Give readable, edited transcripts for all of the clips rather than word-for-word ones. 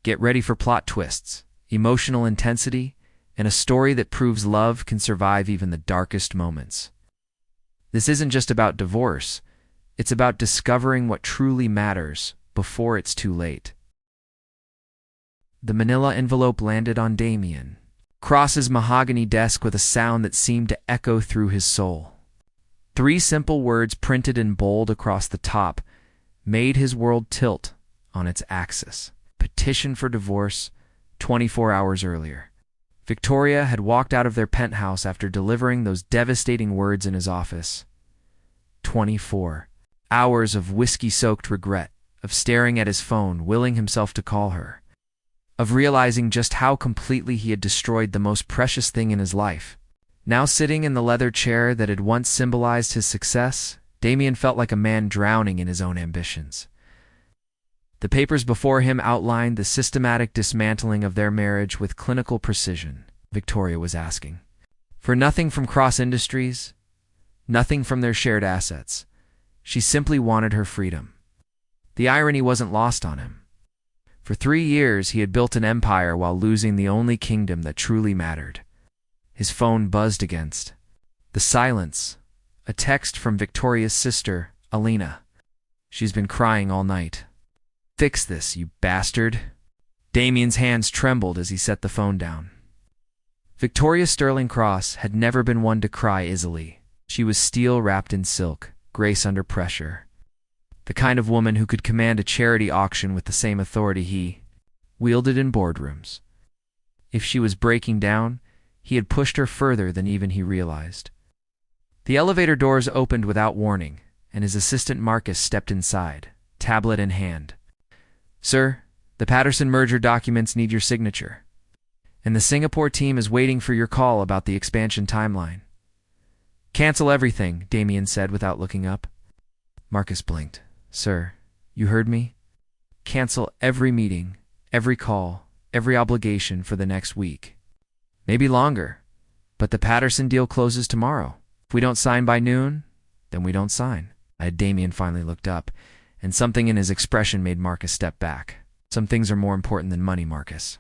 Get ready for plot twists, emotional intensity, and a story that proves love can survive even the darkest moments. This isn't just about divorce, it's about discovering what truly matters before it's too late. The manila envelope landed on Damian Cross's mahogany desk with a sound that seemed to echo through his soul. 3 simple words printed in bold across the top made his world tilt on its axis. Petition for divorce 24 hours earlier. Victoria had walked out of their penthouse after delivering those devastating words in his office. 24 hours of whiskey-soaked regret, of staring at his phone, willing himself to call her, of realizing just how completely he had destroyed the most precious thing in his life. Now sitting in the leather chair that had once symbolized his success, Damian felt like a man drowning in his own ambitions. The papers before him outlined the systematic dismantling of their marriage with clinical precision. Victoria was asking for nothing from Cross Industries, nothing from their shared assets. She simply wanted her freedom. The irony wasn't lost on him. For 3 years, he had built an empire while losing the only kingdom that truly mattered. His phone buzzed against the silence. A text from Victoria's sister, Alina. She's been crying all night. Fix this, you bastard. Damian's hands trembled as he set the phone down. Victoria Sterling Cross had never been one to cry easily. She was steel wrapped in silk, grace under pressure. The kind of woman who could command a charity auction with the same authority he wielded in boardrooms. If she was breaking down, he had pushed her further than even he realized. The elevator doors opened without warning, and his assistant Marcus stepped inside, tablet in hand. Sir, the Patterson merger documents need your signature, and the Singapore team is waiting for your call about the expansion timeline. Cancel everything, Damian said without looking up. Marcus blinked. Sir, you heard me? Cancel every meeting, every call, every obligation for the next week. Maybe longer, but the Patterson deal closes tomorrow. If we don't sign by noon, then we don't sign. Damian finally looked up, and something in his expression made Marcus step back. Some things are more important than money, Marcus.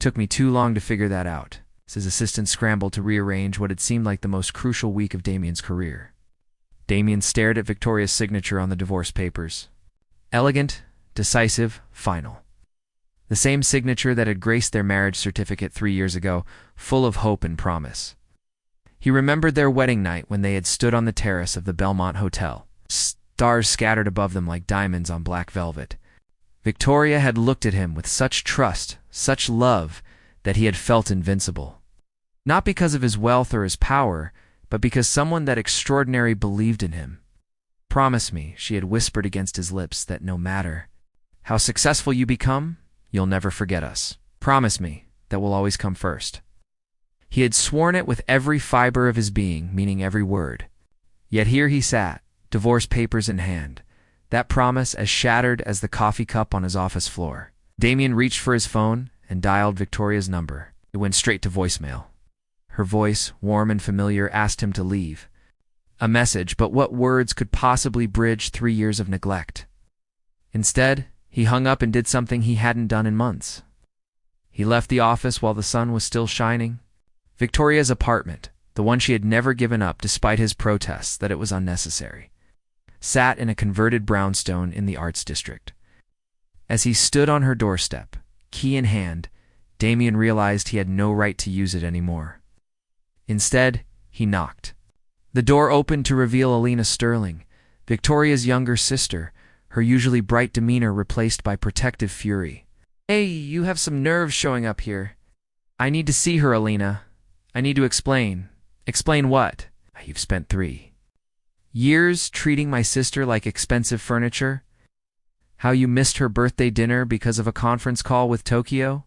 Took me too long to figure that out. His assistant scrambled to rearrange what had seemed like the most crucial week of Damian's career. Damian stared at Victoria's signature on the divorce papers. Elegant, decisive, final. The same signature that had graced their marriage certificate 3 years ago, full of hope and promise. He remembered their wedding night when they had stood on the terrace of the Belmont Hotel, stars scattered above them like diamonds on black velvet. Victoria had looked at him with such trust, such love, that he had felt invincible. Not because of his wealth or his power, but because someone that extraordinary believed in him. Promise me, she had whispered against his lips, that no matter how successful you become, you'll never forget us. Promise me that we'll always come first. He had sworn it with every fiber of his being, meaning every word. Yet here he sat, divorce papers in hand, that promise as shattered as the coffee cup on his office floor. Damian reached for his phone and dialed Victoria's number. It went straight to voicemail. Her voice, warm and familiar, asked him to leave a message, but what words could possibly bridge 3 years of neglect? Instead, he hung up and did something he hadn't done in months. He left the office while the sun was still shining. Victoria's apartment, the one she had never given up despite his protests that it was unnecessary, sat in a converted brownstone in the Arts District. As he stood on her doorstep, key in hand, Damian realized he had no right to use it anymore. Instead, he knocked. The door opened to reveal Alina Sterling, Victoria's younger sister, her usually bright demeanor replaced by protective fury. Hey, you have some nerve showing up here. I need to see her, Alina. I need to explain. Explain what? You've spent 3 years treating my sister like expensive furniture? How you missed her birthday dinner because of a conference call with Tokyo?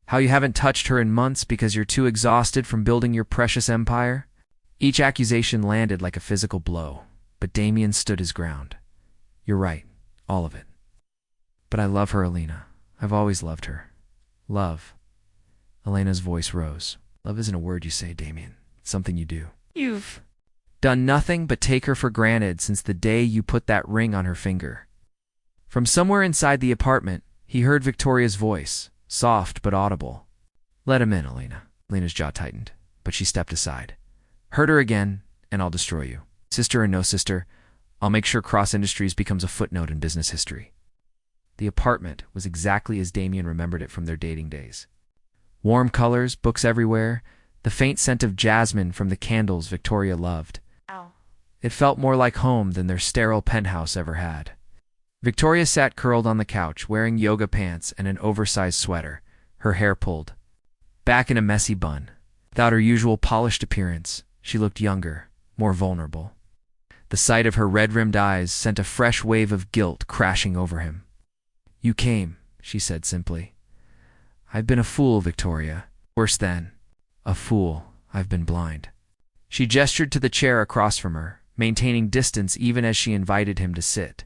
How you haven't touched her in months because you're too exhausted from building your precious empire? Each accusation landed like a physical blow, but Damian stood his ground. You're right, all of it. But I love her, Alina. I've always loved her. Love. Elena's voice rose. Love isn't a word you say, Damian. It's something you do. You've done nothing but take her for granted since the day you put that ring on her finger. From somewhere inside the apartment, He heard Victoria's voice, soft but audible. "Let him in, Elena." Elena's jaw tightened, but she stepped aside. "Hurt her again, and I'll destroy you. Sister or no sister, I'll make sure Cross Industries becomes a footnote in business history." The apartment was exactly as Damian remembered it from their dating days. Warm colors, books everywhere, the faint scent of jasmine from the candles Victoria loved. Ow. It felt more like home than their sterile penthouse ever had. Victoria sat curled on the couch, wearing yoga pants and an oversized sweater, her hair pulled back in a messy bun. Without her usual polished appearance, she looked younger, more vulnerable. The sight of her red-rimmed eyes sent a fresh wave of guilt crashing over him. "You came," she said simply. "I've been a fool, Victoria. Worse than a fool, I've been blind." She gestured to the chair across from her, maintaining distance even as she invited him to sit.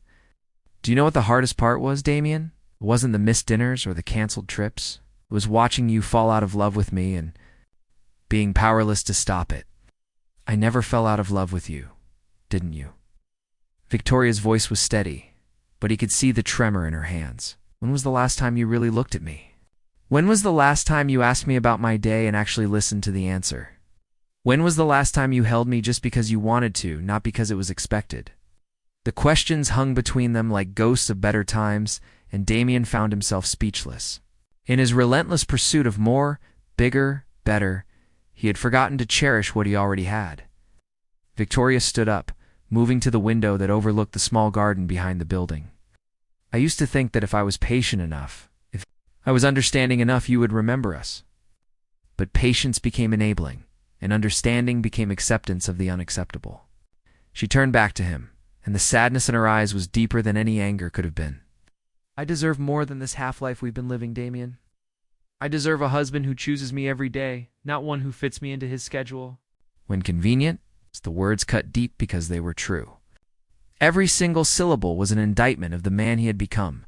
"Do you know what the hardest part was, Damian? It wasn't the missed dinners or the canceled trips. It was watching you fall out of love with me and being powerless to stop it. I never fell out of love with you, didn't you?" Victoria's voice was steady, but he could see the tremor in her hands. "When was the last time you really looked at me? When was the last time you asked me about my day and actually listened to the answer? When was the last time you held me just because you wanted to, not because it was expected?" The questions hung between them like ghosts of better times, and Damian found himself speechless. In his relentless pursuit of more, bigger, better, he had forgotten to cherish what he already had. Victoria stood up, moving to the window that overlooked the small garden behind the building. "I used to think that if I was patient enough, if I was understanding enough, you would remember us. But patience became enabling, and understanding became acceptance of the unacceptable." She turned back to him, and the sadness in her eyes was deeper than any anger could have been. "I deserve more than this half-life we've been living, Damian. I deserve a husband who chooses me every day, not one who fits me into his schedule when convenient." The words cut deep because they were true. Every single syllable was an indictment of the man he had become,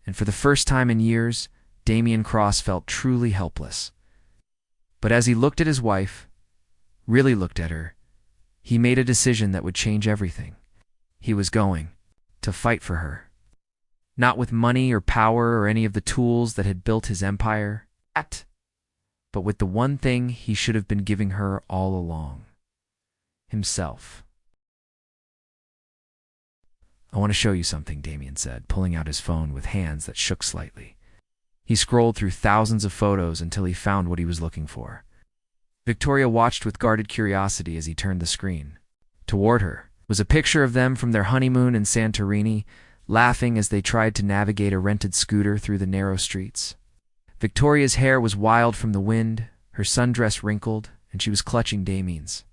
and for the first time in years, Damian Cross felt truly helpless. But as he looked at his wife, really looked at her, he made a decision that would change everything. He was going to fight for her. Not with money or power or any of the tools that had built his empire, but with the one thing he should have been giving her all along: himself. "I want to show you something," Damian said, pulling out his phone with hands that shook slightly. He scrolled through thousands of photos until he found what he was looking for. Victoria watched with guarded curiosity as he turned the screen. Toward her was a picture of them from their honeymoon in Santorini, laughing as they tried to navigate a rented scooter through the narrow streets. Victoria's hair was wild from the wind, her sundress wrinkled, and she was clutching Damian's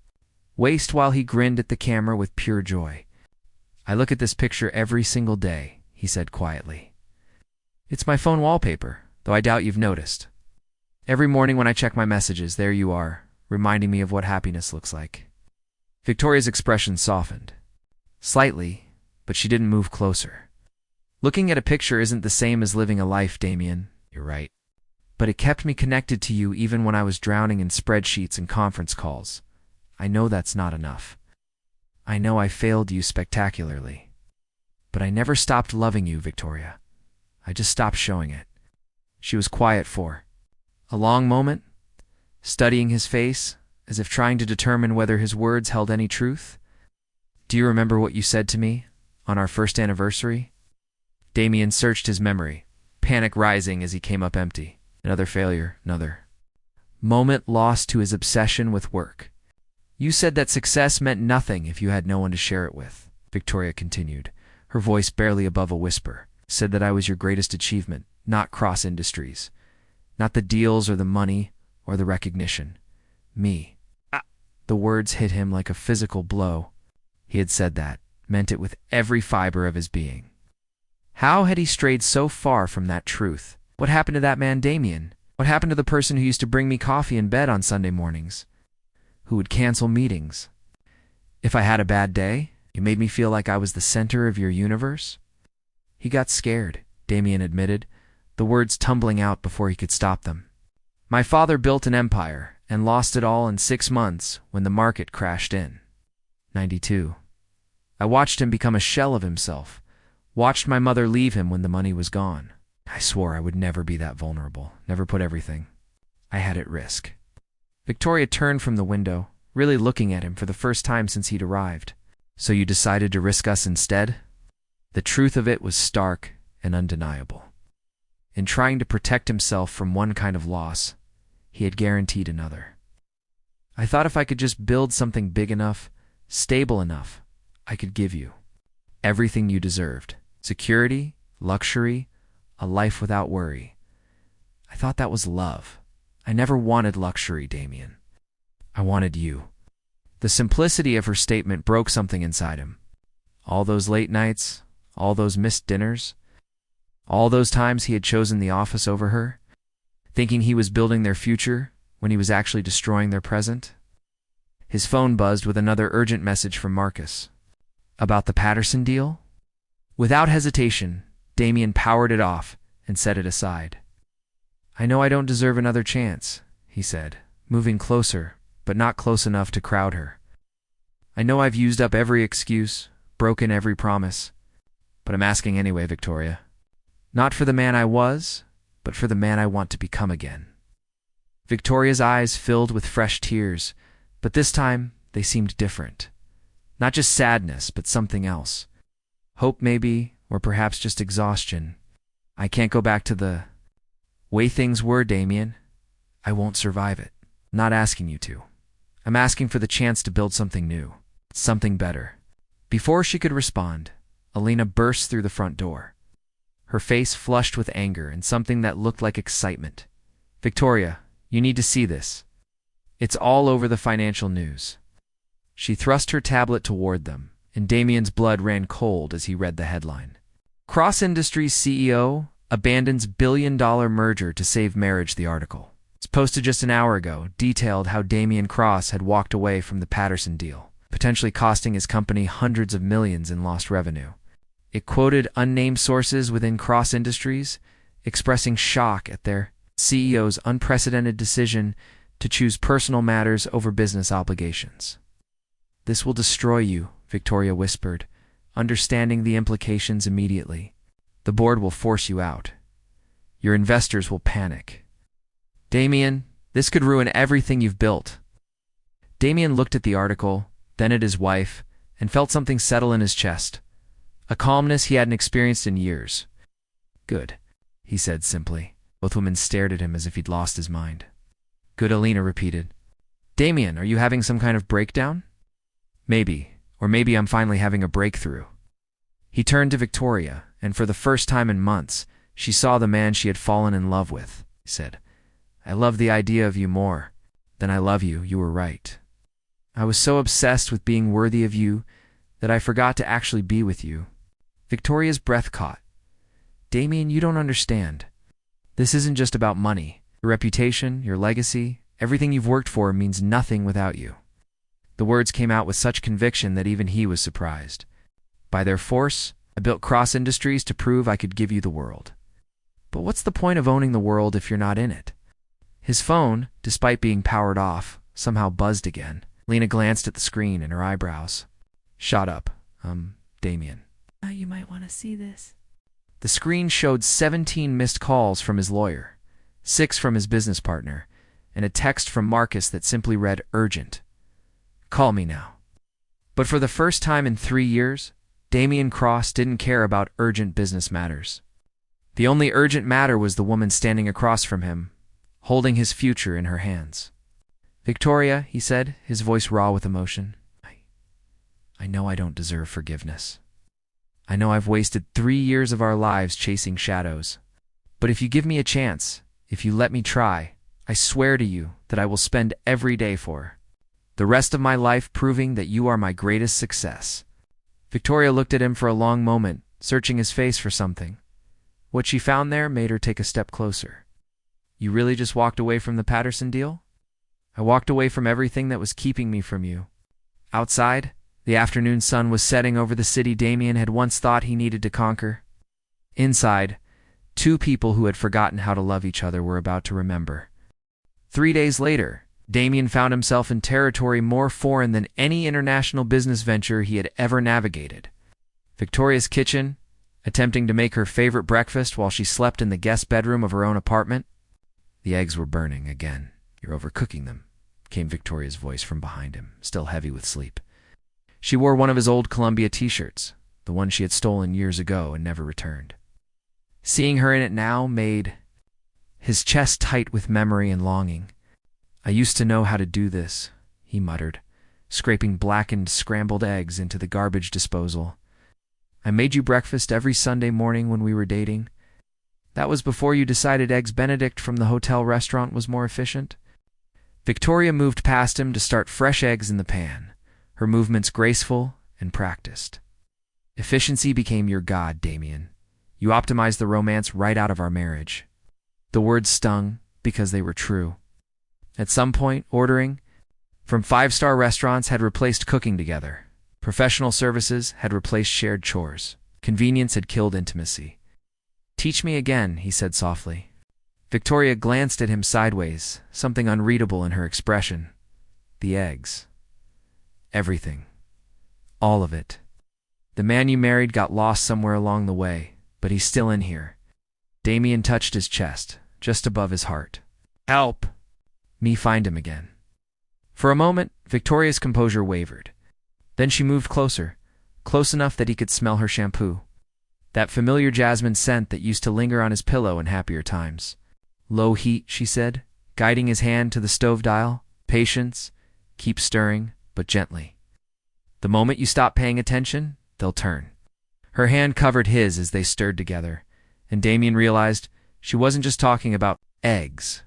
waist while he grinned at the camera with pure joy. "I look at this picture every single day," he said quietly. "It's my phone wallpaper, though I doubt you've noticed. Every morning when I check my messages, there you are, reminding me of what happiness looks like." Victoria's expression softened slightly, but she didn't move closer. "Looking at a picture isn't the same as living a life, Damian. You're right. But it kept me connected to you even when I was drowning in spreadsheets and conference calls. I know that's not enough. I know I failed you spectacularly. But I never stopped loving you, Victoria. I just stopped showing it." She was quiet for a long moment, studying his face, as if trying to determine whether his words held any truth. "Do you remember what you said to me on our first anniversary?" Damian searched his memory, panic rising as he came up empty. Another failure, another moment lost to his obsession with work. "You said that success meant nothing if you had no one to share it with," Victoria continued, her voice barely above a whisper. "Said that I was your greatest achievement, not Cross Industries. Not the deals or the money or the recognition. Me." The words hit him like a physical blow. He had said that, meant it with every fiber of his being. How had he strayed so far from that truth? What happened to that man, Damian? What happened to the person who used to bring me coffee in bed on Sunday mornings? Who would cancel meetings? If I had a bad day, you made me feel like I was the center of your universe? He got scared, Damian admitted, the words tumbling out before he could stop them. "My father built an empire and lost it all in 6 months when the market crashed in. 92. I watched him become a shell of himself, watched my mother leave him when the money was gone. I swore I would never be that vulnerable, never put everything I had at risk. Victoria turned from the window, really looking at him for the first time since he'd arrived. So you decided to risk us instead? The truth of it was stark and undeniable. In trying to protect himself from one kind of loss, he had guaranteed another. I thought if I could just build something big enough, stable enough, I could give you everything you deserved. Security, luxury, a life without worry. I thought that was love. I never wanted luxury, Damian. I wanted you. The simplicity of her statement broke something inside him. All those late nights, all those missed dinners, all those times he had chosen the office over her, thinking he was building their future when he was actually destroying their present. His phone buzzed with another urgent message from Marcus. About the Patterson deal? Without hesitation, Damian powered it off and set it aside. I know I don't deserve another chance, he said, moving closer, but not close enough to crowd her. I know I've used up every excuse, broken every promise, but I'm asking anyway, Victoria. Not for the man I was, but for the man I want to become again. Victoria's eyes filled with fresh tears, but this time they seemed different. Not just sadness, but something else. Hope maybe, or perhaps just exhaustion. I can't go back to the way things were, Damian. I won't survive it. I'm not asking you to. I'm asking for the chance to build something new, something better. Before she could respond, Alina burst through the front door, her face flushed with anger and something that looked like excitement. Victoria, you need to see this. It's all over the financial news. She thrust her tablet toward them, and Damian's blood ran cold as he read the headline. Cross Industries CEO abandons billion-dollar merger to save marriage, the article. It's posted just an hour ago, detailed how Damian Cross had walked away from the Patterson deal, potentially costing his company hundreds of millions in lost revenue. It quoted unnamed sources within Cross Industries, expressing shock at their CEO's unprecedented decision to choose personal matters over business obligations. This will destroy you, Victoria whispered, understanding the implications immediately. The board will force you out. Your investors will panic. Damian, this could ruin everything you've built. Damian looked at the article, then at his wife, and felt something settle in his chest, a calmness he hadn't experienced in years. Good, he said simply. Both women stared at him as if he'd lost his mind. Good, Alina repeated. Damian, are you having some kind of breakdown? Maybe, or maybe I'm finally having a breakthrough. He turned to Victoria, and for the first time in months, she saw the man she had fallen in love with. He said, I love the idea of you more than I love you. You were right. I was so obsessed with being worthy of you that I forgot to actually be with you. Victoria's breath caught. Damian, you don't understand. This isn't just about money. Your reputation, your legacy, everything you've worked for means nothing without you. The words came out with such conviction that even he was surprised. By their force, I built Cross Industries to prove I could give you the world. But what's the point of owning the world if you're not in it? His phone, despite being powered off, somehow buzzed again. Lena glanced at the screen and her eyebrows shot up. Damian. You might want to see this. The screen showed 17 missed calls from his lawyer, 6 from his business partner, and a text from Marcus that simply read, urgent. Call me now. But for the first time in 3 years, Damian Cross didn't care about urgent business matters. The only urgent matter was the woman standing across from him, holding his future in her hands. Victoria, he said, his voice raw with emotion, I know I don't deserve forgiveness. I know I've wasted 3 years of our lives chasing shadows. But if you give me a chance, if you let me try, I swear to you that I will spend every day for the rest of my life proving that you are my greatest success. Victoria looked at him for a long moment, searching his face for something. What she found there made her take a step closer. You really just walked away from the Patterson deal? I walked away from everything that was keeping me from you. Outside, the afternoon sun was setting over the city Damian had once thought he needed to conquer. Inside, 2 people who had forgotten how to love each other were about to remember. 3 days later, Damian found himself in territory more foreign than any international business venture he had ever navigated. Victoria's kitchen, attempting to make her favorite breakfast while she slept in the guest bedroom of her own apartment. The eggs were burning again. You're overcooking them, came Victoria's voice from behind him, still heavy with sleep. She wore one of his old Columbia t-shirts, the one she had stolen years ago and never returned. Seeing her in it now made his chest tight with memory and longing. I used to know how to do this, he muttered, scraping blackened scrambled eggs into the garbage disposal. I made you breakfast every Sunday morning when we were dating. That was before you decided Eggs Benedict from the hotel restaurant was more efficient. Victoria moved past him to start fresh eggs in the pan, her movements graceful and practiced. Efficiency became your god, Damian. You optimized the romance right out of our marriage. The words stung because they were true. At some point, ordering from five-star restaurants had replaced cooking together. Professional services had replaced shared chores. Convenience had killed intimacy. Teach me again, he said softly. Victoria glanced at him sideways, something unreadable in her expression. The eggs. Everything. All of it. The man you married got lost somewhere along the way, but he's still in here. Damian touched his chest, just above his heart. Help! Me find him again. For a moment, Victoria's composure wavered. Then she moved closer, close enough that he could smell her shampoo. That familiar jasmine scent that used to linger on his pillow in happier times. Low heat, she said, guiding his hand to the stove dial. Patience. Keep stirring, but gently. The moment you stop paying attention, they'll turn. Her hand covered his as they stirred together, and Damian realized she wasn't just talking about eggs.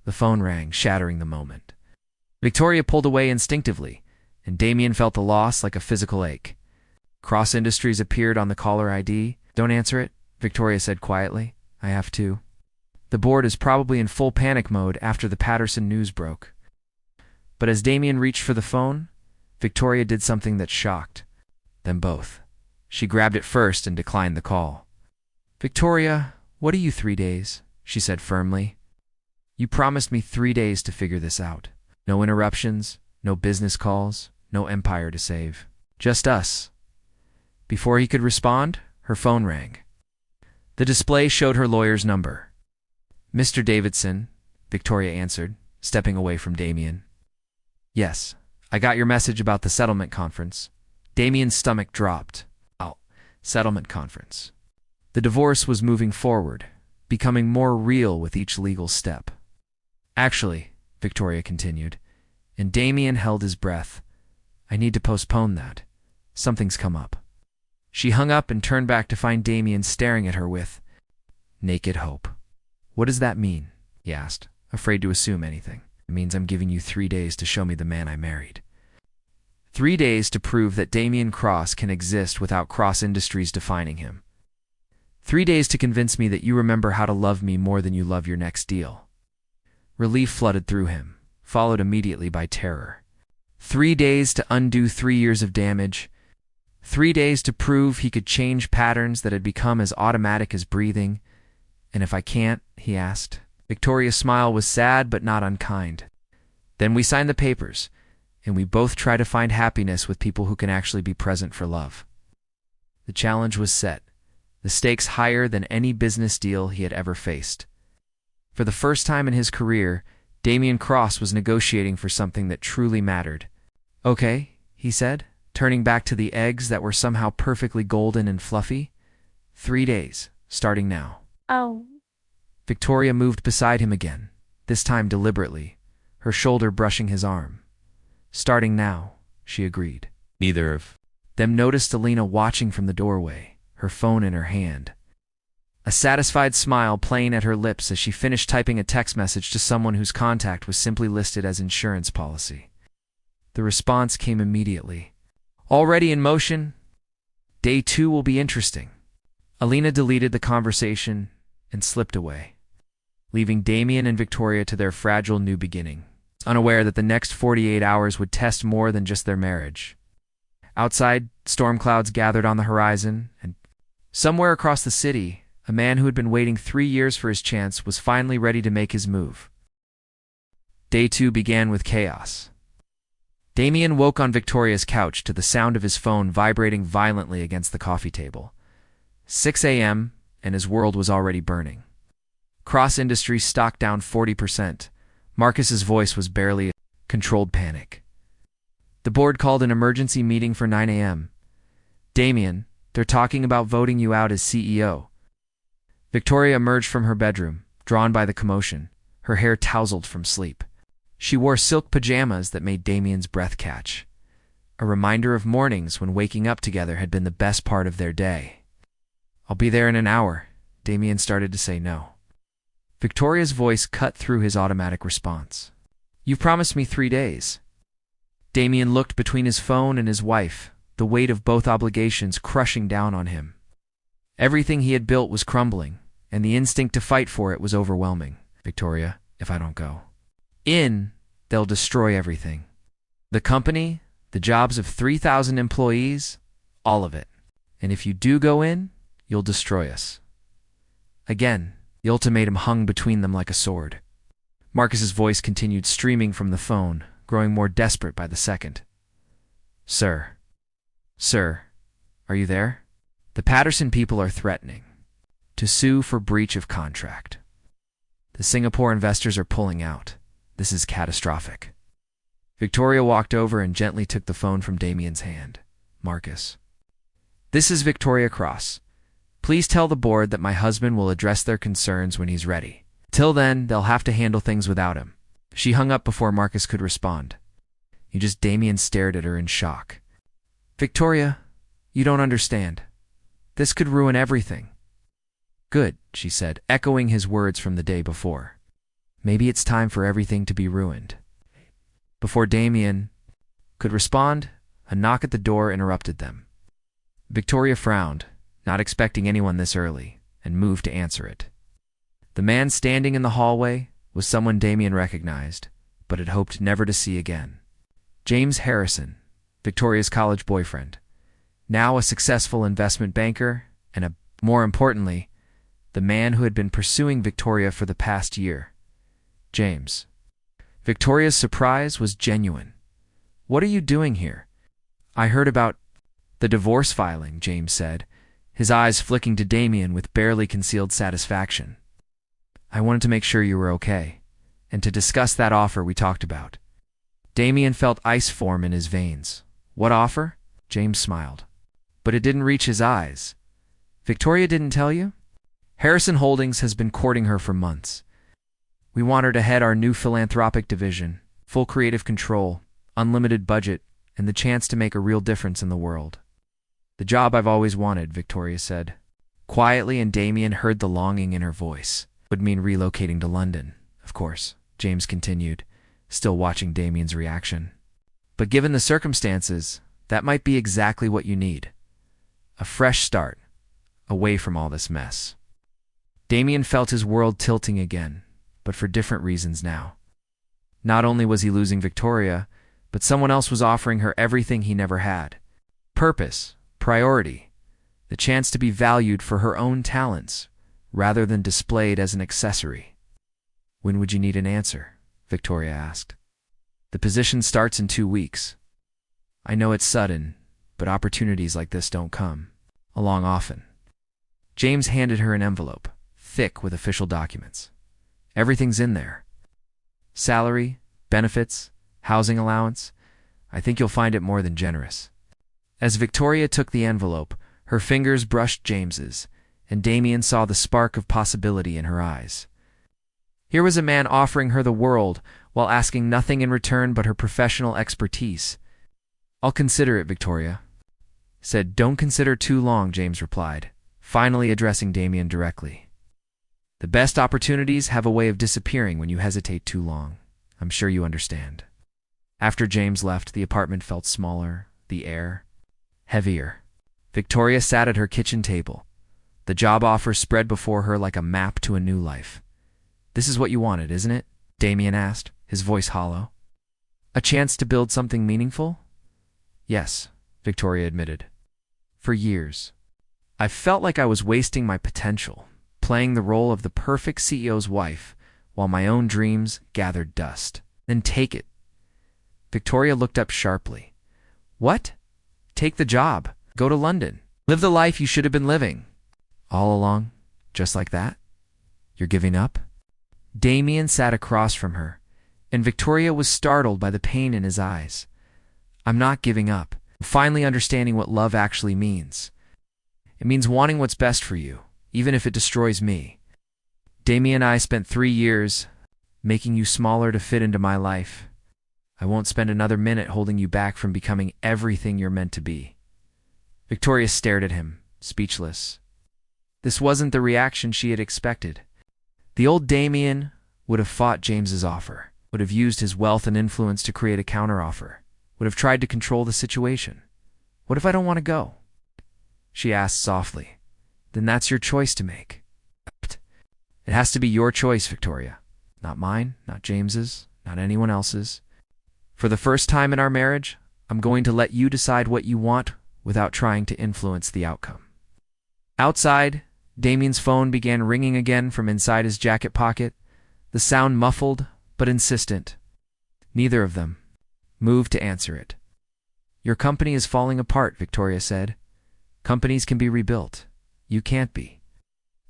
The phone rang, shattering the moment. Victoria pulled away instinctively, and Damian felt the loss like a physical ache. Cross Industries appeared on the caller ID. Don't answer it, Victoria said quietly. I have to. The board is probably in full panic mode after the Patterson news broke. But as Damian reached for the phone, Victoria did something that shocked them both. She grabbed it first and declined the call. Victoria, what are you 3 days? She said firmly. You promised me 3 days to figure this out. No interruptions, no business calls, no empire to save. Just us. Before he could respond, her phone rang. The display showed her lawyer's number. Mr. Davidson, Victoria answered, stepping away from Damian. Yes, I got your message about the settlement conference. Damian's stomach dropped. Settlement conference. The divorce was moving forward, becoming more real with each legal step. Actually, Victoria continued, and Damian held his breath. I need to postpone that. Something's come up. She hung up and turned back to find Damian staring at her with naked hope. What does that mean? He asked, afraid to assume anything. It means I'm giving you 3 days to show me the man I married. 3 days to prove that Damian Cross can exist without Cross Industries defining him. 3 days to convince me that you remember how to love me more than you love your next deal. Relief flooded through him, followed immediately by terror. 3 days to undo 3 years of damage. 3 days to prove he could change patterns that had become as automatic as breathing. And if I can't, he asked. Victoria's smile was sad but not unkind. Then we sign the papers, and we both try to find happiness with people who can actually be present for love. The challenge was set, the stakes higher than any business deal he had ever faced. For the first time in his career, Damian Cross was negotiating for something that truly mattered. Okay, he said, turning back to the eggs that were somehow perfectly golden and fluffy. 3 days, starting now. Oh. Victoria moved beside him again, this time deliberately, her shoulder brushing his arm. Starting now, she agreed. Neither of them noticed Alina watching from the doorway, her phone in her hand. A satisfied smile playing at her lips as she finished typing a text message to someone whose contact was simply listed as insurance policy. The response came immediately. Already in motion? Day 2 will be interesting. Alina deleted the conversation and slipped away, leaving Damian and Victoria to their fragile new beginning, unaware that the next 48 hours would test more than just their marriage. Outside, storm clouds gathered on the horizon, and somewhere across the city, a man who had been waiting 3 years for his chance was finally ready to make his move. Day 2 began with chaos. Damian woke on Victoria's couch to the sound of his phone vibrating violently against the coffee table. 6 a.m., and his world was already burning. Cross Industries stock down 40%. Marcus's voice was barely a controlled panic. The board called an emergency meeting for 9 a.m. Damian, they're talking about voting you out as CEO. Victoria emerged from her bedroom, drawn by the commotion, her hair tousled from sleep. She wore silk pajamas that made Damian's breath catch, a reminder of mornings when waking up together had been the best part of their day. I'll be there in an hour. Damian started to say no. Victoria's voice cut through his automatic response. You've promised me 3 days. Damian looked between his phone and his wife, the weight of both obligations crushing down on him. Everything he had built was crumbling, and the instinct to fight for it was overwhelming. Victoria, if I don't go in, they'll destroy everything. The company, the jobs of 3,000 employees, all of it. And if you do go in, you'll destroy us. Again, the ultimatum hung between them like a sword. Marcus's voice continued streaming from the phone, growing more desperate by the second. Sir, are you there? The Patterson people are threatening to sue for breach of contract. The Singapore investors are pulling out. This is catastrophic. Victoria walked over and gently took the phone from Damian's hand. Marcus. This is Victoria Cross. Please tell the board that my husband will address their concerns when he's ready. Till then, they'll have to handle things without him. She hung up before Marcus could respond. Damian stared at her in shock. Victoria, you don't understand. This could ruin everything. Good, she said, echoing his words from the day before. Maybe it's time for everything to be ruined. Before Damian could respond, a knock at the door interrupted them. Victoria frowned, not expecting anyone this early, and moved to answer it. The man standing in the hallway was someone Damian recognized, but had hoped never to see again. James Harrison, Victoria's college boyfriend, now a successful investment banker, and more importantly, the man who had been pursuing Victoria for the past year. James. Victoria's surprise was genuine. What are you doing here? I heard about the divorce filing, James said, his eyes flicking to Damian with barely concealed satisfaction. I wanted to make sure you were okay, and to discuss that offer we talked about. Damian felt ice form in his veins. What offer? James smiled. But it didn't reach his eyes. Victoria didn't tell you? Harrison Holdings has been courting her for months. We want her to head our new philanthropic division, full creative control, unlimited budget, and the chance to make a real difference in the world. The job I've always wanted, Victoria said. Quietly, and Damian heard the longing in her voice. Would mean relocating to London, of course, James continued, still watching Damian's reaction. But given the circumstances, that might be exactly what you need. A fresh start, away from all this mess. Damian felt his world tilting again, but for different reasons now. Not only was he losing Victoria, but someone else was offering her everything he never had. Purpose, priority, the chance to be valued for her own talents, rather than displayed as an accessory. When would you need an answer? Victoria asked. The position starts in 2 weeks. I know it's sudden, but opportunities like this don't come along often. James handed her an envelope, thick with official documents. Everything's in there. Salary, benefits, housing allowance. I think you'll find it more than generous. As Victoria took the envelope, her fingers brushed James's, and Damian saw the spark of possibility in her eyes. Here was a man offering her the world while asking nothing in return but her professional expertise. I'll consider it, Victoria said. Don't consider too long, James replied, finally addressing Damian directly. The best opportunities have a way of disappearing when you hesitate too long. I'm sure you understand. After James left, the apartment felt smaller, the air heavier. Victoria sat at her kitchen table, the job offer spread before her like a map to a new life. This is what you wanted, isn't it? Damian asked, his voice hollow. A chance to build something meaningful? Yes, Victoria admitted. For years, I felt like I was wasting my potential, playing the role of the perfect CEO's wife, while my own dreams gathered dust. Then take it. Victoria looked up sharply. What? Take the job. Go to London. Live the life you should have been living. All along, just like that? You're giving up? Damian sat across from her, and Victoria was startled by the pain in his eyes. I'm not giving up. I'm finally understanding what love actually means. It means wanting what's best for you, even if it destroys me. Damian and I spent 3 years making you smaller to fit into my life. I won't spend another minute holding you back from becoming everything you're meant to be. Victoria stared at him, speechless. This wasn't the reaction she had expected. The old Damian would have fought James's offer, would have used his wealth and influence to create a counteroffer, would have tried to control the situation. What if I don't want to go? She asked softly. Then that's your choice to make. It has to be your choice, Victoria. Not mine, not James's, not anyone else's. For the first time in our marriage, I'm going to let you decide what you want without trying to influence the outcome. Outside, Damian's phone began ringing again from inside his jacket pocket, the sound muffled but insistent. Neither of them moved to answer it. Your company is falling apart, Victoria said. Companies can be rebuilt. You can't be.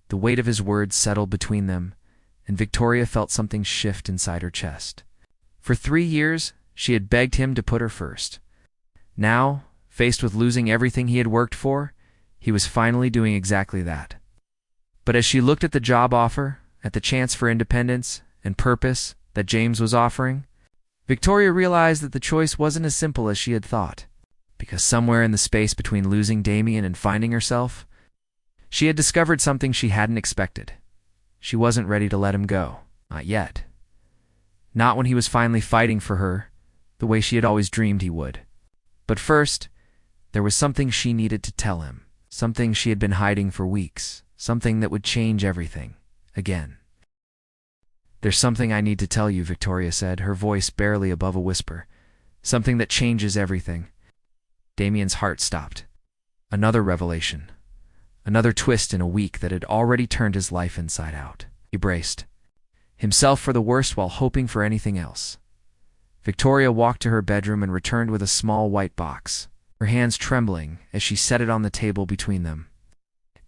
The weight of his words settled between them, and Victoria felt something shift inside her chest. For 3 years, she had begged him to put her first. Now, faced with losing everything he had worked for, he was finally doing exactly that. But as she looked at the job offer, at the chance for independence and purpose that James was offering, Victoria realized that the choice wasn't as simple as she had thought. Because somewhere in the space between losing Damian and finding herself, she had discovered something she hadn't expected. She wasn't ready to let him go. Not yet. Not when he was finally fighting for her, the way she had always dreamed he would. But first, there was something she needed to tell him. Something she had been hiding for weeks. Something that would change everything. Again. There's something I need to tell you, Victoria said, her voice barely above a whisper. Something that changes everything. Damian's heart stopped. Another revelation. Another twist in a week that had already turned his life inside out. He braced himself for the worst while hoping for anything else. Victoria walked to her bedroom and returned with a small white box, her hands trembling as she set it on the table between them.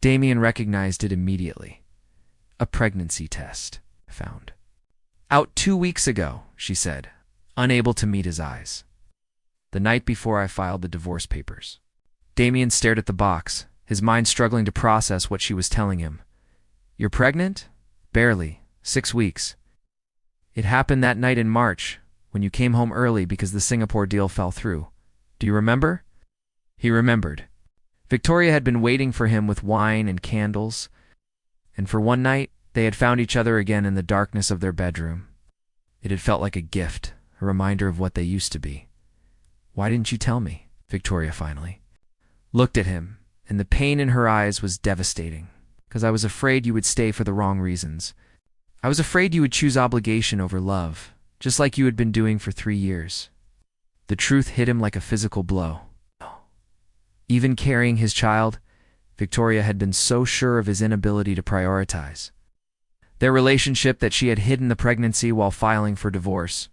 Damian recognized it immediately. A pregnancy test, found. Out 2 weeks ago, she said, unable to meet his eyes. The night before I filed the divorce papers. Damian stared at the box, his mind struggling to process what she was telling him. You're pregnant? Barely. 6 weeks. It happened that night in March, when you came home early because the Singapore deal fell through. Do you remember? He remembered. Victoria had been waiting for him with wine and candles, and for one night, they had found each other again in the darkness of their bedroom. It had felt like a gift, a reminder of what they used to be. Why didn't you tell me? Victoria finally looked at him, and the pain in her eyes was devastating. Because I was afraid you would stay for the wrong reasons. I was afraid you would choose obligation over love, just like you had been doing for 3 years. The truth hit him like a physical blow. Even carrying his child, Victoria had been so sure of his inability to prioritize their relationship that she had hidden the pregnancy while filing for divorce.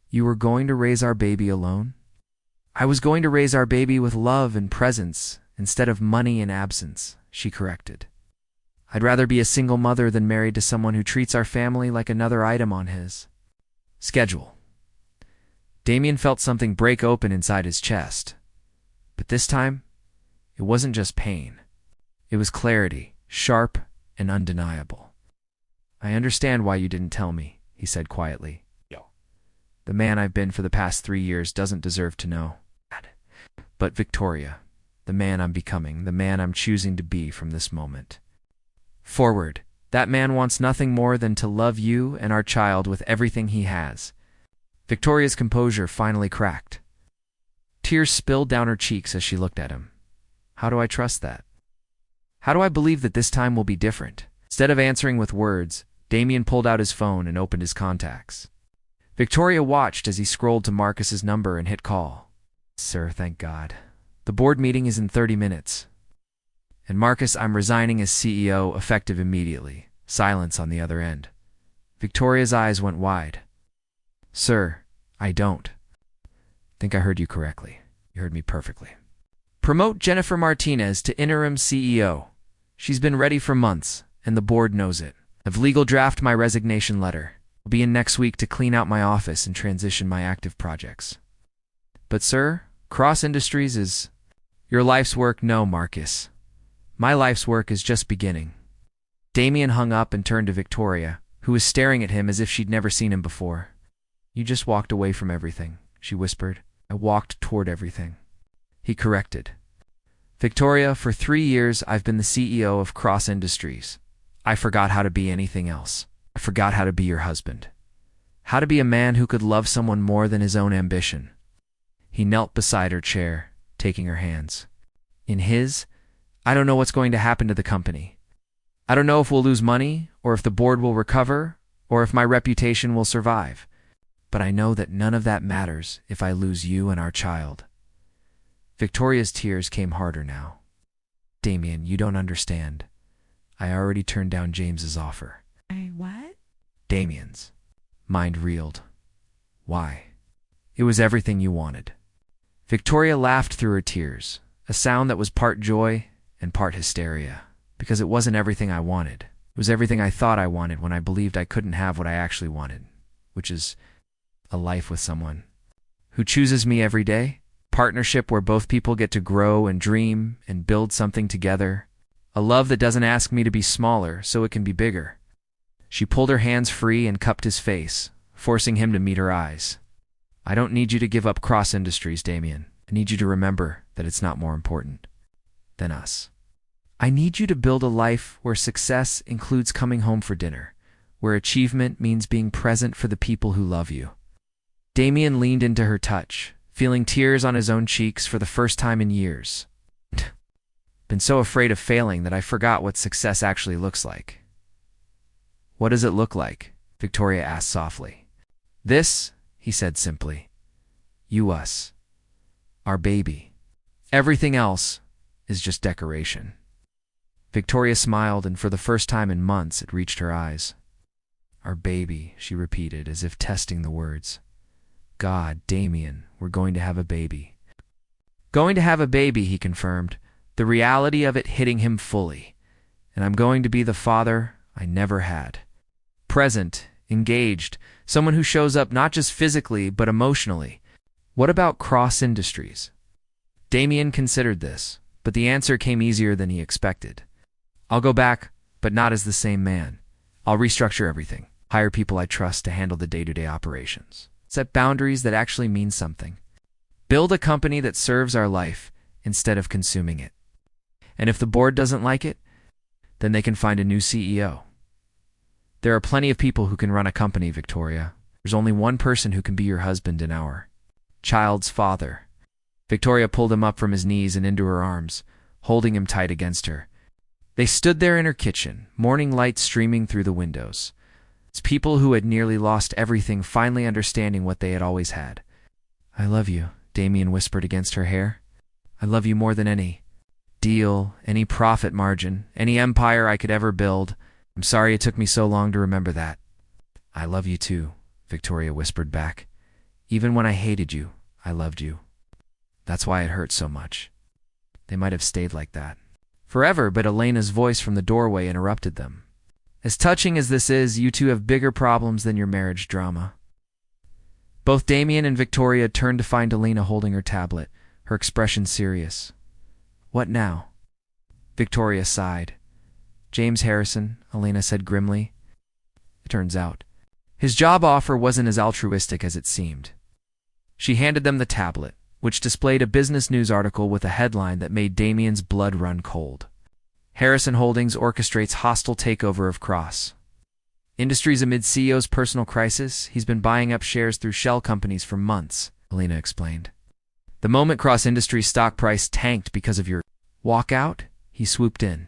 You were going to raise our baby alone? I was going to raise our baby with love and presence instead of money and absence, she corrected. I'd rather be a single mother than married to someone who treats our family like another item on his schedule. Damian felt something break open inside his chest. But this time, it wasn't just pain. It was clarity, sharp and undeniable. I understand why you didn't tell me, he said quietly. The man I've been for the past 3 years doesn't deserve to know. But Victoria, the man I'm becoming, the man I'm choosing to be from this moment forward, that man wants nothing more than to love you and our child with everything he has. Victoria's composure finally cracked. Tears spilled down her cheeks as she looked at him. How do I trust that? How do I believe that this time will be different? Instead of answering with words, Damian pulled out his phone and opened his contacts. Victoria watched as he scrolled to Marcus's number and hit call. Sir, thank God. The board meeting is in 30 minutes. And Marcus, I'm resigning as CEO, effective immediately. Silence on the other end. Victoria's eyes went wide. Sir, I don't think I heard you correctly. You heard me perfectly. Promote Jennifer Martinez to interim CEO. She's been ready for months, and the board knows it. I've legal drafted my resignation letter. I'll be in next week to clean out my office and transition my active projects. But sir, Cross Industries is your life's work. No, Marcus. My life's work is just beginning. Damian hung up and turned to Victoria, who was staring at him as if she'd never seen him before. You just walked away from everything, she whispered. I walked toward everything. He corrected. Victoria, for 3 years I've been the CEO of Cross Industries. I forgot how to be anything else. I forgot how to be your husband. How to be a man who could love someone more than his own ambition. He knelt beside her chair, taking her hands. In his, I don't know what's going to happen to the company. I don't know if we'll lose money, or if the board will recover, or if my reputation will survive. But I know that none of that matters if I lose you and our child. Victoria's tears came harder now. Damian, you don't understand. I already turned down James's offer. What? Damian's. Mind reeled. Why? It was everything you wanted. Victoria laughed through her tears, a sound that was part joy and part hysteria. Because it wasn't everything I wanted. It was everything I thought I wanted when I believed I couldn't have what I actually wanted, which is a life with someone who chooses me every day, partnership where both people get to grow and dream and build something together, a love that doesn't ask me to be smaller so it can be bigger. She pulled her hands free and cupped his face, forcing him to meet her eyes. I don't need you to give up Cross Industries, Damian. I need you to remember that it's not more important than us. I need you to build a life where success includes coming home for dinner, where achievement means being present for the people who love you. Damian leaned into her touch, feeling tears on his own cheeks for the first time in years. Been so afraid of failing that I forgot what success actually looks like. What does it look like? Victoria asked softly. This, he said simply. You, us. Our baby. Everything else is just decoration. Victoria smiled, and for the first time in months it reached her eyes. Our baby, she repeated, as if testing the words. God, Damian, we're going to have a baby. Going to have a baby, he confirmed, the reality of it hitting him fully. And I'm going to be the father I never had. Present, engaged, someone who shows up not just physically but emotionally. What about Cross Industries? Damian considered this, but the answer came easier than he expected. I'll go back, but not as the same man. I'll restructure everything, hire people I trust to handle the day-to-day operations, set boundaries that actually mean something, build a company that serves our life instead of consuming it. And if the board doesn't like it, then they can find a new CEO. There are plenty of people who can run a company, Victoria. There's only one person who can be your husband and our child's father. Victoria pulled him up from his knees and into her arms, holding him tight against her. They stood there in her kitchen, morning light streaming through the windows. It's people who had nearly lost everything finally understanding what they had always had. I love you, Damian whispered against her hair. I love you more than any deal, any profit margin, any empire I could ever build. I'm sorry it took me so long to remember that. I love you too, Victoria whispered back. Even when I hated you, I loved you. That's why it hurt so much. They might have stayed like that forever, but Elena's voice from the doorway interrupted them. As touching as this is, you two have bigger problems than your marriage drama. Both Damian and Victoria turned to find Elena holding her tablet, her expression serious. What now? Victoria sighed. James Harrison, Elena said grimly. It turns out, his job offer wasn't as altruistic as it seemed. She handed them the tablet, which displayed a business news article with a headline that made Damian's blood run cold. Harrison Holdings orchestrates hostile takeover of Cross Industries amid CEO's personal crisis. He's been buying up shares through shell companies for months, Elena explained. The moment Cross Industries' stock price tanked because of your walkout, he swooped in.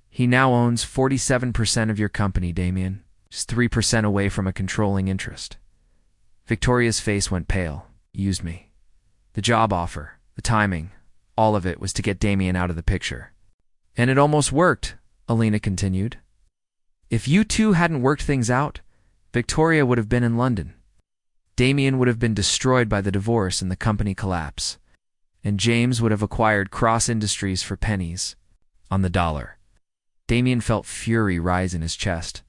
He now owns 47% of your company, Damian, just 3% away from a controlling interest. Victoria's face went pale. He used me. The job offer, the timing, all of it was to get Damian out of the picture. And it almost worked, Elena continued. If you two hadn't worked things out, Victoria would have been in London. Damian would have been destroyed by the divorce and the company collapse. And James would have acquired Cross Industries for pennies on the dollar. Damian felt fury rise in his chest,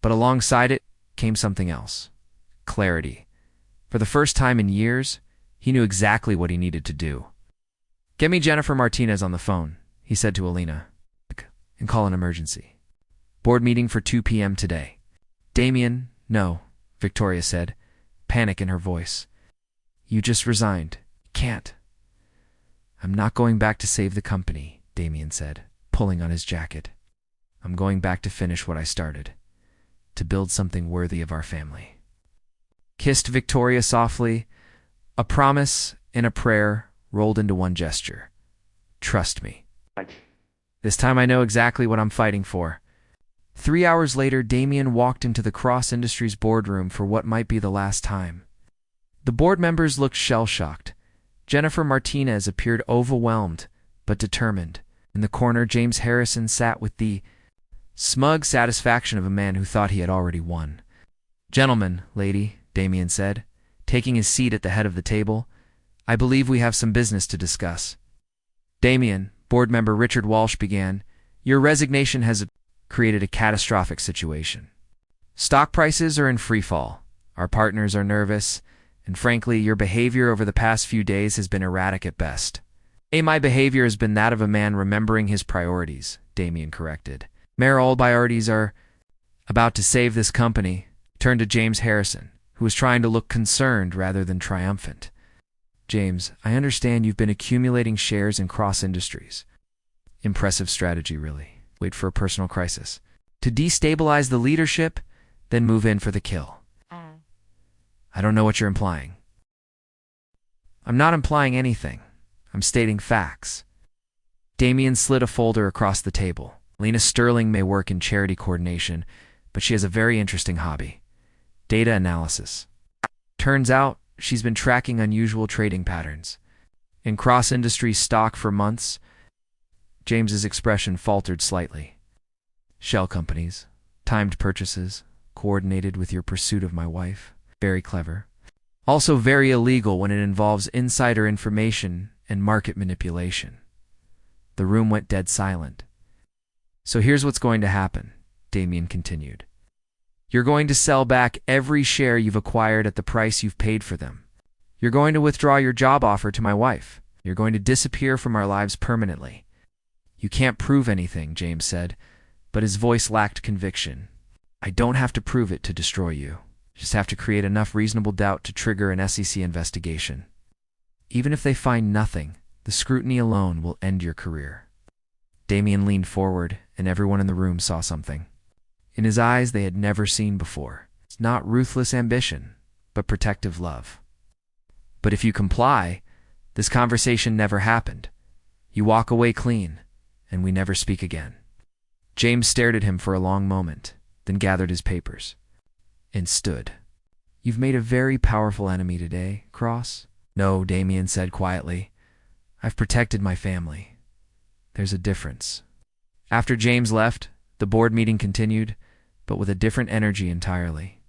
but alongside it came something else. Clarity. For the first time in years, he knew exactly what he needed to do. "Get me Jennifer Martinez on the phone," he said to Alina, "and call an emergency. Board meeting for 2 p.m. today." "Damian, no," Victoria said, panic in her voice. "You just resigned. Can't." "I'm not going back to save the company," Damian said, pulling on his jacket. "I'm going back to finish what I started, to build something worthy of our family." Kissed Victoria softly, a promise and a prayer rolled into one gesture. "Trust me. This time I know exactly what I'm fighting for." 3 hours later, Damian walked into the Cross Industries boardroom for what might be the last time. The board members looked shell-shocked. Jennifer Martinez appeared overwhelmed, but determined. In the corner, James Harrison sat with the smug satisfaction of a man who thought he had already won. "Gentlemen, lady," Damian said, taking his seat at the head of the table, "I believe we have some business to discuss." "Damian," board member Richard Walsh began, "your resignation has created a catastrophic situation. Stock prices are in free fall. Our partners are nervous, and frankly, your behavior over the past few days has been erratic at best." "My behavior has been that of a man remembering his priorities," Damian corrected. "Mayor, all priorities are about to save this company," turned to James Harrison, who was trying to look concerned rather than triumphant. "James, I understand you've been accumulating shares in Cross Industries. Impressive strategy, really. Wait for a personal crisis. To destabilize the leadership, then move in for the kill." "I don't know what you're implying." "I'm not implying anything. I'm stating facts." Damian slid a folder across the table. "Lena Sterling may work in charity coordination, but she has a very interesting hobby: data analysis. Turns out she's been tracking unusual trading patterns in Cross Industries stock for months." James's expression faltered slightly. "Shell companies, timed purchases, coordinated with your pursuit of my wife. Very clever. Also very illegal when it involves insider information and market manipulation." The room went dead silent. "So here's what's going to happen," Damian continued. "You're going to sell back every share you've acquired at the price you've paid for them. You're going to withdraw your job offer to my wife. You're going to disappear from our lives permanently." "You can't prove anything," James said, but his voice lacked conviction. "I don't have to prove it to destroy you. Just have to create enough reasonable doubt to trigger an SEC investigation. Even if they find nothing, the scrutiny alone will end your career." Damian leaned forward, and everyone in the room saw something in his eyes they had never seen before. It's not ruthless ambition, but protective love. "But if you comply, this conversation never happened. You walk away clean, and we never speak again." James stared at him for a long moment, then gathered his papers and stood. "You've made a very powerful enemy today, Cross." "No," Damian said quietly. "I've protected my family. There's a difference." After James left, the board meeting continued, but with a different energy entirely.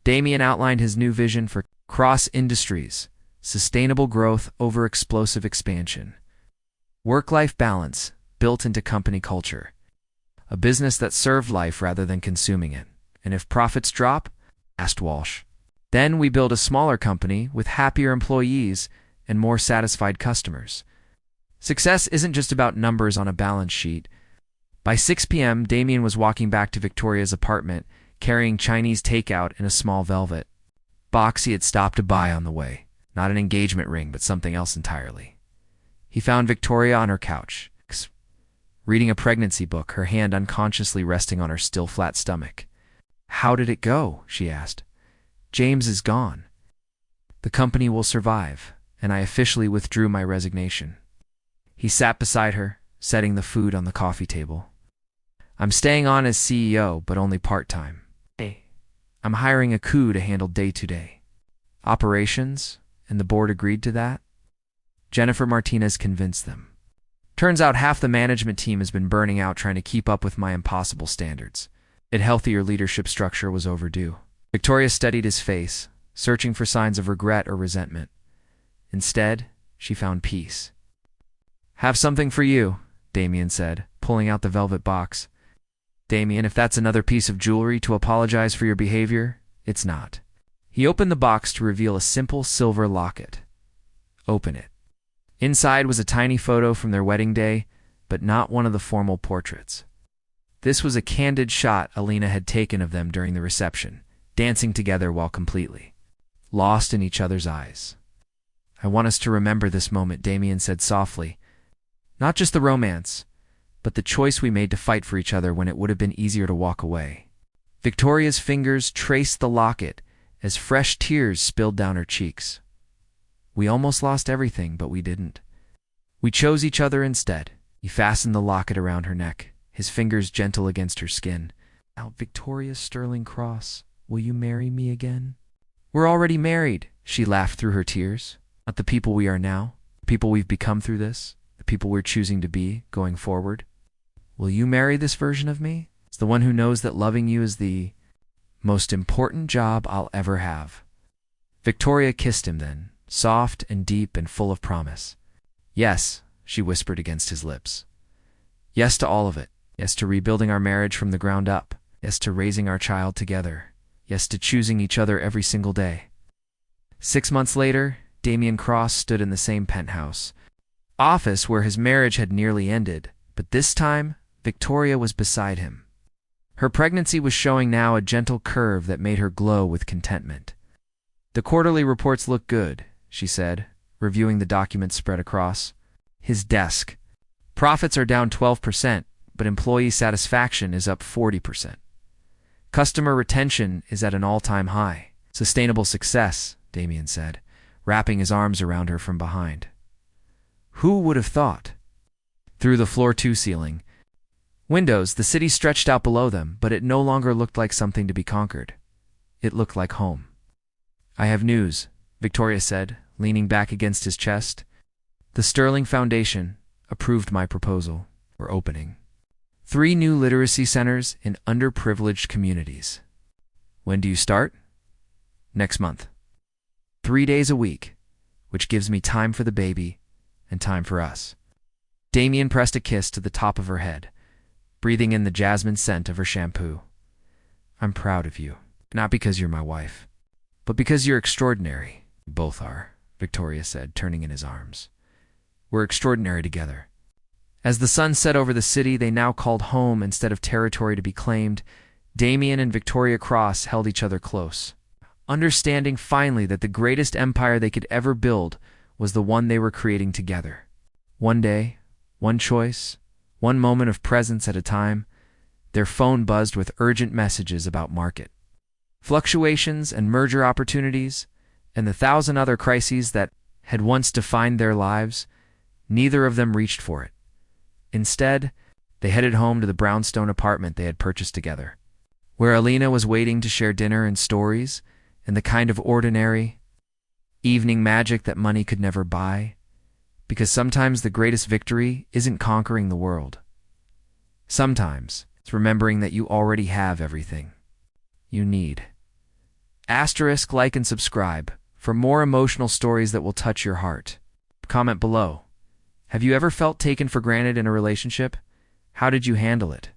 Damian outlined his new vision for Cross Industries: sustainable growth over explosive expansion. Work-life balance built into company culture. A business that served life rather than consuming it. "And if profits drop?" asked Walsh. "Then we build a smaller company with happier employees and more satisfied customers." Success isn't just about numbers on a balance sheet. By 6 p.m., Damian was walking back to Victoria's apartment, carrying Chinese takeout in a small velvet box he had stopped to buy on the way. Not an engagement ring, but something else entirely. He found Victoria on her couch, reading a pregnancy book, her hand unconsciously resting on her still flat stomach. "How did it go?" she asked. "James is gone. The company will survive, and I officially withdrew my resignation." He sat beside her, setting the food on the coffee table. "I'm staying on as CEO, but only part-time. I'm hiring a coup to handle day-to-day operations, and the board agreed to that. Jennifer Martinez convinced them. Turns out half the management team has been burning out trying to keep up with my impossible standards. A healthier leadership structure was overdue." Victoria studied his face, searching for signs of regret or resentment. Instead, she found peace. "Have something for you," Damian said, pulling out the velvet box. Damian, if that's another piece of jewelry to apologize for your behavior, it's not. He opened the box to reveal a simple silver locket. Open it. Inside was a tiny photo from their wedding day, but not one of the formal portraits. This was a candid shot Alina had taken of them during the reception, dancing together while completely lost in each other's eyes. I want us to remember this moment, Damian said softly. Not just the romance, but the choice we made to fight for each other when it would have been easier to walk away. Victoria's fingers traced the locket as fresh tears spilled down her cheeks. We almost lost everything, but we didn't. We chose each other instead. He fastened the locket around her neck, his fingers gentle against her skin. Now, Victoria Sterling Cross, will you marry me again? We're already married, she laughed through her tears. Not the people we are now, the people we've become through this, the people we're choosing to be going forward. Will you marry this version of me? It's the one who knows that loving you is the most important job I'll ever have. Victoria kissed him then, soft and deep and full of promise. Yes, she whispered against his lips. Yes to all of it. Yes to rebuilding our marriage from the ground up. Yes to raising our child together. Yes to choosing each other every single day. 6 months later, Damian Cross stood in the same penthouse office where his marriage had nearly ended, but this time, Victoria was beside him. Her pregnancy was showing now a gentle curve that made her glow with contentment. The quarterly reports look good, she said, reviewing the documents spread across his desk. Profits are down 12%, but employee satisfaction is up 40%. Customer retention is at an all-time high. Sustainable success, Damian said, wrapping his arms around her from behind. Who would have thought? Through the floor-to ceiling windows, the city stretched out below them, but it no longer looked like something to be conquered. It looked like home. I have news, Victoria said, leaning back against his chest. The Sterling Foundation approved my proposal. We're opening 3 new literacy centers in underprivileged communities. When do you start? Next month. 3 days a week, which gives me time for the baby and time for us. Damian pressed a kiss to the top of her head, breathing in the jasmine scent of her shampoo. I'm proud of you, not because you're my wife, but because you're extraordinary. You both are, Victoria said, turning in his arms. We're extraordinary together. As the sun set over the city they now called home instead of territory to be claimed, Damian and Victoria Cross held each other close, understanding finally that the greatest empire they could ever build was the one they were creating together. One day, one choice, one moment of presence at a time, their phone buzzed with urgent messages about market fluctuations and merger opportunities, and the 1,000 other crises that had once defined their lives. Neither of them reached for it. Instead, they headed home to the brownstone apartment they had purchased together, where Alina was waiting to share dinner and stories and the kind of ordinary evening magic that money could never buy, because sometimes the greatest victory isn't conquering the world. Sometimes it's remembering that you already have everything you need. Asterisk, like and subscribe for more emotional stories that will touch your heart. Comment below. Have you ever felt taken for granted in a relationship? How did you handle it?